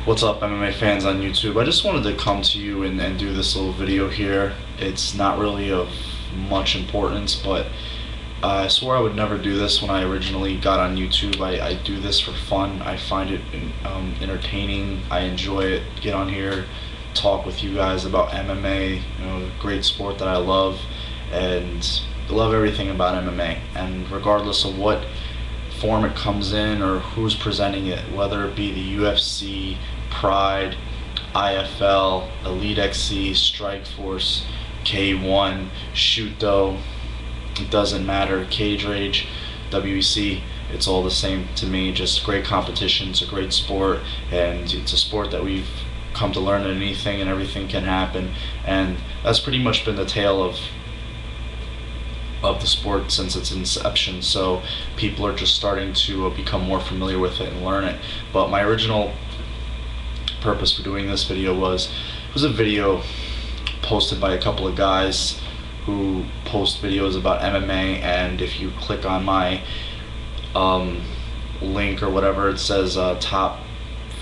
What's up, MMA fans on YouTube? I just wanted to come to you and do this little video here. It's not really of much importance, but I swore I would never do this when I originally got on YouTube. I do this for fun. I find it entertaining. I enjoy it. Get on here, talk with you guys about MMA, a great sport that I love, and love everything about MMA. And regardless of what form it comes in or who's presenting it, whether it be the UFC, Pride, IFL, Elite XC, Strikeforce, K1, Shuto, it doesn't matter, Cage Rage, WEC, it's all the same to me. Just great competition. It's a great sport, and it's a sport that we've come to learn that anything and everything can happen, and that's pretty much been the tale of the sport since its inception. So people are just starting to become more familiar with it and learn it. But my original purpose for doing this video was a video posted by a couple of guys who post videos about MMA, and if you click on my link or whatever, it says top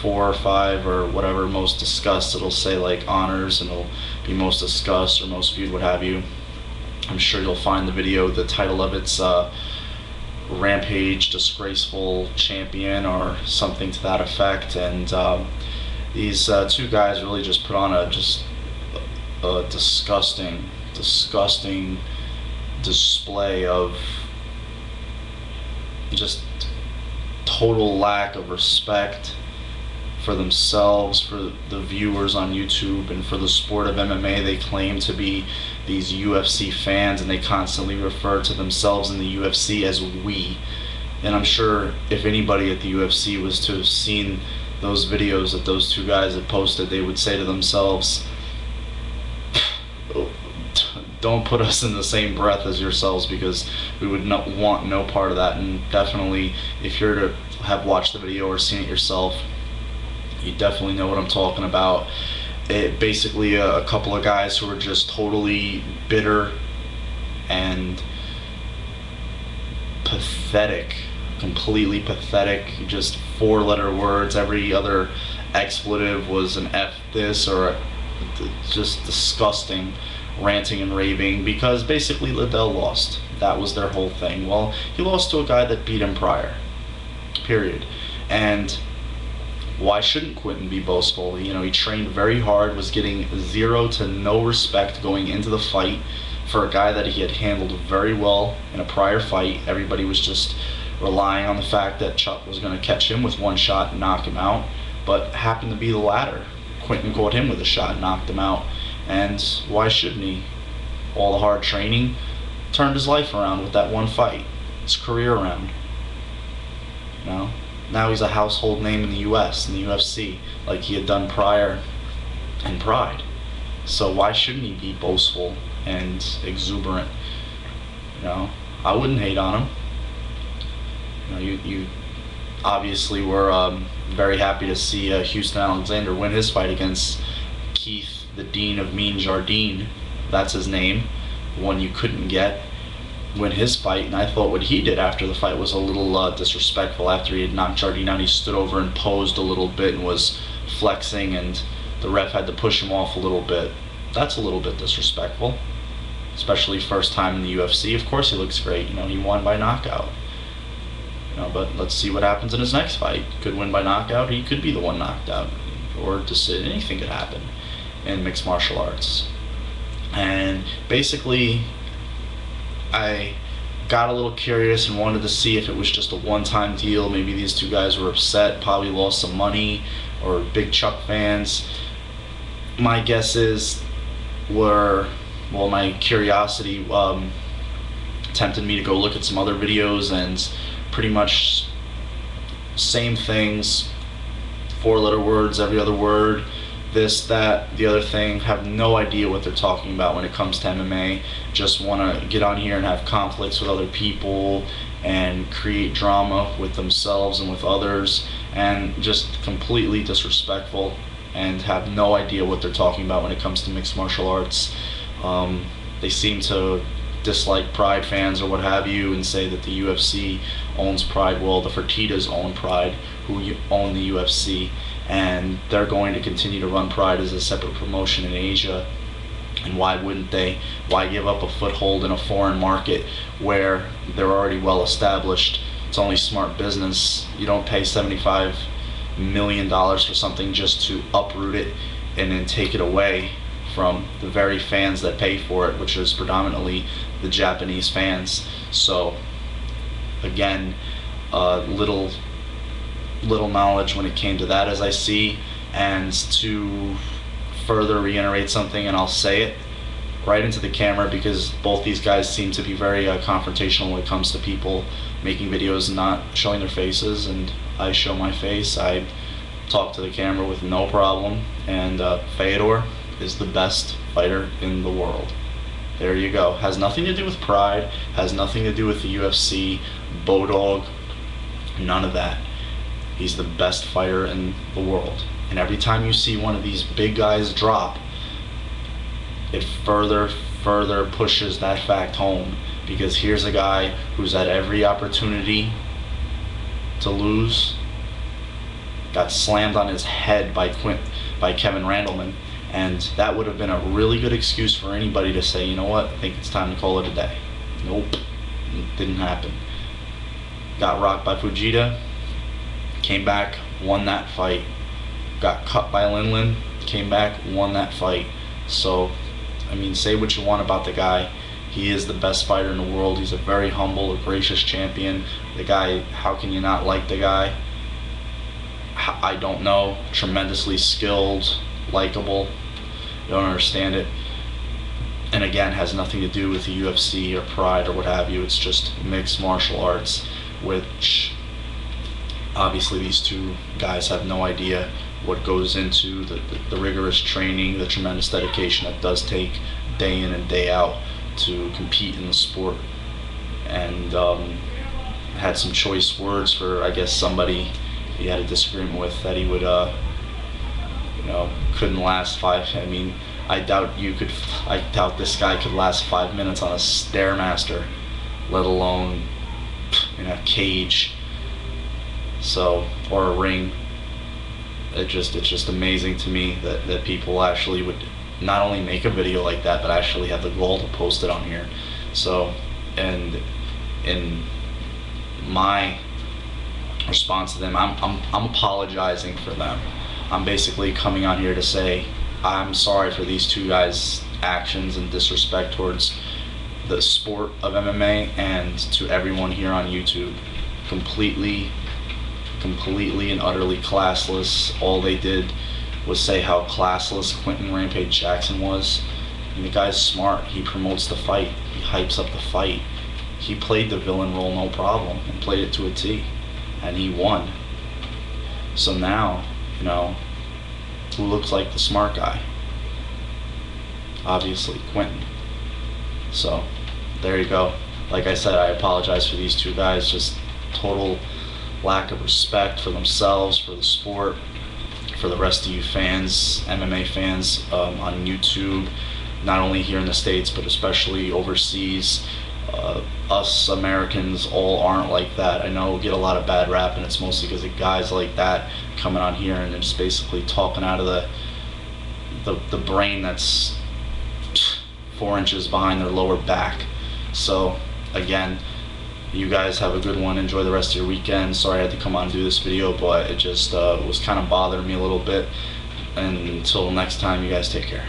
4 or 5 or whatever most discussed. It'll say like honors, and it'll be most discussed or most viewed, what have you. I'm sure you'll find the video. The title of it's Rampage Disgraceful Champion or something to that effect. And these two guys really just put on a disgusting display of just total lack of respect for themselves, for the viewers on YouTube, and for the sport of MMA. They claim to be these UFC fans, and they constantly refer to themselves in the UFC as we. And I'm sure if anybody at the UFC was to have seen those videos that those two guys had posted, they would say to themselves, don't put us in the same breath as yourselves, because we would not want no part of that. And definitely, if you're to have watched the video or seen it yourself, you definitely know what I'm talking about. It basically a couple of guys who are just totally bitter and pathetic, completely pathetic. Just 4-letter words. Every other expletive was an F this or just disgusting, ranting and raving, because basically Liddell lost. That was their whole thing. Well, he lost to a guy that beat him prior, period. And why shouldn't Quinton be boastful? He trained very hard, was getting 0 to no respect going into the fight for a guy that he had handled very well in a prior fight. Everybody was just relying on the fact that Chuck was going to catch him with one shot and knock him out, but happened to be the latter. Quinton caught him with a shot and knocked him out. And why shouldn't he? All the hard training turned his life around with that one fight, his career around. Now he's a household name in the US, in the UFC, like he had done prior in Pride. So why shouldn't he be boastful and exuberant? I wouldn't hate on him. You obviously were very happy to see Houston Alexander win his fight against Keith, the Dean of Mean Jardine. That's his name, one you couldn't get. Win his fight, and I thought what he did after the fight was a little disrespectful. After he had knocked Jardine out, he stood over and posed a little bit and was flexing, and the ref had to push him off a little bit. That's a little bit disrespectful, especially first time in the UFC. Of course he looks great. He won by knockout. But let's see what happens in his next fight. Could win by knockout. He could be the one knocked out, or decision. Anything could happen in mixed martial arts. And basically, I got a little curious and wanted to see if it was just a one-time deal. Maybe these two guys were upset, probably lost some money, or big Chuck fans. My guess is my curiosity tempted me to go look at some other videos, and pretty much same things, 4-letter words, every other word, this, that, the other thing. Have no idea what they're talking about when it comes to MMA. Just want to get on here and have conflicts with other people and create drama with themselves and with others, and just completely disrespectful and have no idea what they're talking about when it comes to mixed martial arts. They seem to dislike Pride fans or what have you, and say that the UFC owns Pride. Well, the Fertittas own Pride, who own the UFC, and they're going to continue to run Pride as a separate promotion in Asia. And why wouldn't they? Why give up a foothold in a foreign market where they're already well established? It's only smart business. You don't pay $75 million for something just to uproot it and then take it away from the very fans that pay for it, which is predominantly the Japanese fans. So again, little knowledge when it came to that, as I see. And to further reiterate something, and I'll say it right into the camera, because both these guys seem to be very confrontational when it comes to people making videos and not showing their faces, and I show my face. I talk to the camera with no problem, and Fedor is the best fighter in the world. There you go. Has nothing to do with Pride, has nothing to do with the UFC, Bodog, none of that. He's the best fighter in the world. And every time you see one of these big guys drop, it further pushes that fact home, because here's a guy who's had every opportunity to lose, got slammed on his head by Kevin Randleman, and that would have been a really good excuse for anybody to say, you know what, I think it's time to call it a day. Nope, it didn't happen. Got rocked by Fujita, came back, won that fight. Got cut by Lindland, came back, won that fight. So, I mean, say what you want about the guy. He is the best fighter in the world. He's a very humble, a gracious champion. The guy, how can you not like the guy? I don't know. Tremendously skilled, likable. You don't understand it. And again, has nothing to do with the UFC or Pride or what have you. It's just mixed martial arts, which obviously these two guys have no idea what goes into the rigorous training, the tremendous dedication that does take day in and day out to compete in the sport. And had some choice words for, I guess, somebody he had a disagreement with, that he would, couldn't last I mean, I doubt this guy could last 5 minutes on a Stairmaster, let alone in a cage. So, or a ring. It's just amazing to me that people actually would not only make a video like that, but actually have the goal to post it on here. So, and in my response to them, I'm apologizing for them. I'm basically coming on here to say I'm sorry for these two guys' actions and disrespect towards the sport of MMA and to everyone here on YouTube. Completely and utterly classless. All they did was say how classless Quentin Rampage Jackson was. And the guy's smart. He promotes the fight. He hypes up the fight. He played the villain role no problem and played it to a T. And he won. So now, who looks like the smart guy? Obviously, Quentin. So, there you go. Like I said, I apologize for these two guys. Just total lack of respect for themselves, for the sport, for the rest of you fans, MMA fans on YouTube, not only here in the States, but especially overseas. Us Americans all aren't like that. I know we get a lot of bad rap, and it's mostly because of guys like that coming on here and just basically talking out of the brain that's 4 inches behind their lower back. So again, you guys have a good one. Enjoy the rest of your weekend. Sorry I had to come on and do this video, but it just was kind of bothering me a little bit. And until next time, you guys take care.